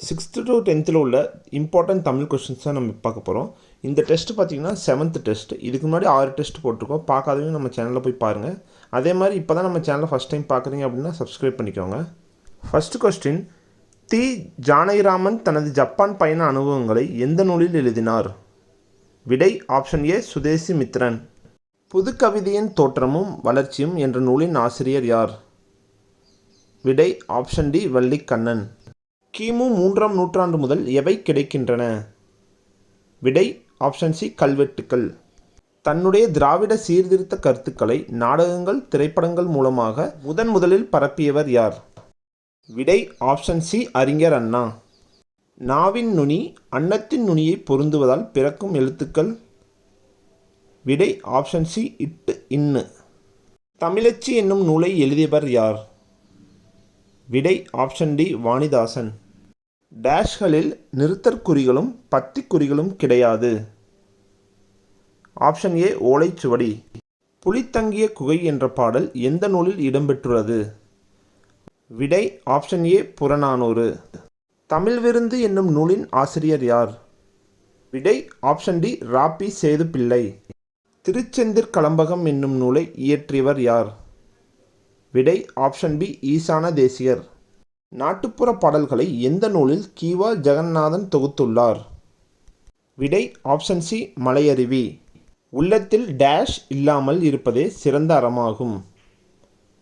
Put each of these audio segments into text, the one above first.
6th to 10th உள்ள important Tamil questions தான் நம்ம பார்க்க போகிறோம். இந்த டெஸ்ட் பார்த்திங்கன்னா 7th டெஸ்ட். இதுக்கு முன்னாடி 6 டெஸ்ட் போட்டிருக்கோம். பார்க்காதவங்க நம்ம சேனலில் போய் பாருங்கள். அதே மாதிரி இப்போ தான் நம்ம சேனலை ஃபஸ்ட் டைம் பார்க்குறீங்க அப்படின்னா சப்ஸ்கிரைப் பண்ணிக்கோங்க. ஃபஸ்ட்டு கொஸ்டின், தி ஜானகிராமன் தனது ஜப்பான் பயண அனுபவங்களை எந்த நூலில் எழுதினார்? விடை ஆப்ஷன் ஏ சுதேசி மித்ரன். புதுக்கவிதையின் தோற்றமும் வளர்ச்சியும் என்ற நூலின் ஆசிரியர் யார்? விடை ஆப்ஷன் டி வள்ளிக்கண்ணன். கிமு 3ஆம் நூற்றாண்டு முதல் எவை கிடைக்கின்றன? விடை ஆப்ஷன் சி கல்வெட்டுக்கள். தன்னுடைய திராவிட சீர்திருத்த கருத்துக்களை நாடகங்கள் திரைப்படங்கள் மூலமாக முதலில் பரப்பியவர் யார்? விடை ஆப்ஷன் சி அறிஞர் அண்ணா. நாவின் நுனி அன்னத்தின் நுனியை பொருந்துவதால் பிறக்கும் எழுத்துக்கள்? விடை ஆப்ஷன் சி இட்டு இன்னு. தமிழச்சி என்னும் நூலை எழுதியவர் யார்? விடை ஆப்ஷன் டி வாணிதாசன். டேஷ்களில் நிறுத்தற்குறிகளும் பத்திக்குறிகளும் கிடையாது. ஆப்ஷன் ஏ ஓலைச்சுவடி. புலித்தங்கிய குகை என்ற பாடல் எந்த நூலில் இடம்பெற்றுள்ளது? விடை ஆப்ஷன் ஏ புறநானூறு. தமிழ் விருந்து என்னும் நூலின் ஆசிரியர் யார்? விடை ஆப்ஷன் டி ராபி சேது பிள்ளை. திருச்செந்திற் கலம்பகம் என்னும் நூலை இயற்றியவர் யார்? விடை ஆப்ஷன் பி ஈசான தேசிகர். நாட்டுப்புற பாடல்களை எந்த நூலில் கீவா ஜெகநாதன் தொகுத்துள்ளார்? விடை ஆப்ஷன் சி மலையருவி. உள்ளத்தில் டேஷ் இல்லாமல் இருப்பதே சிறந்த அறமாகும்.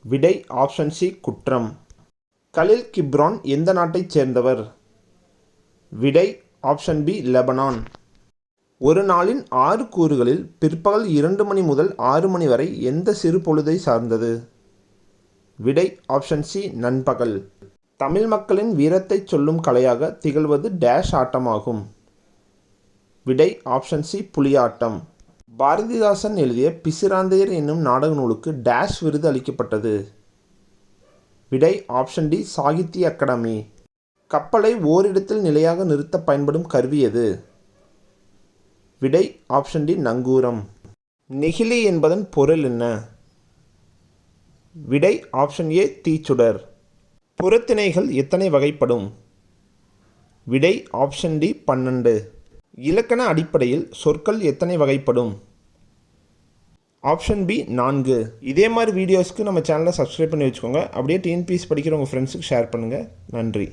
விடை ஆப்ஷன் சி குற்றம். கலில் கிப்ரான் எந்த நாட்டைச் சேர்ந்தவர்? விடை ஆப்ஷன் பி லெபனான். ஒரு நாளின் 6 கூறுகளில் பிற்பகல் 2 மணி முதல் 6 மணி வரை எந்த சிறு பொழுதை சார்ந்தது? விடை ஆப்ஷன் சி நண்பகல். தமிழ் மக்களின் வீரத்தை சொல்லும் கலையாக திகழ்வது டேஷ் ஆட்டமாகும். விடை ஆப்ஷன் சி புலியாட்டம். பாரதிதாசன் எழுதிய பிசிராந்தையர் என்னும் நாடக நூலுக்கு டேஷ் விருது அளிக்கப்பட்டது? விடை ஆப்ஷன் டி சாகித்ய அகாடமி. கப்பலை ஓரிடத்தில் நிலையாக நிறுத்த பயன்படும் கருவி எது? விடை ஆப்ஷன் டி நங்கூரம். நெகிழி என்பதன் பொருள் என்ன? விடை ஆப்ஷன் ஏ தீச்சுடர். புறத்திணைகள் எத்தனை வகைப்படும்? விடை ஆப்ஷன் டி 12. இலக்கண அடிப்படையில் சொற்கள் எத்தனை வகைப்படும்? Option B 4. இதே மாதிரி வீடியோஸ்க்கு நம்ம சேனலை சப்ஸ்கிரைப் பண்ணி வச்சுக்கோங்க. அப்படியே டிஎன்பிஎஸ்சி படிக்கிற உங்கள் ஃப்ரெண்ட்ஸுக்கு ஷேர் பண்ணுங்கள். நன்றி.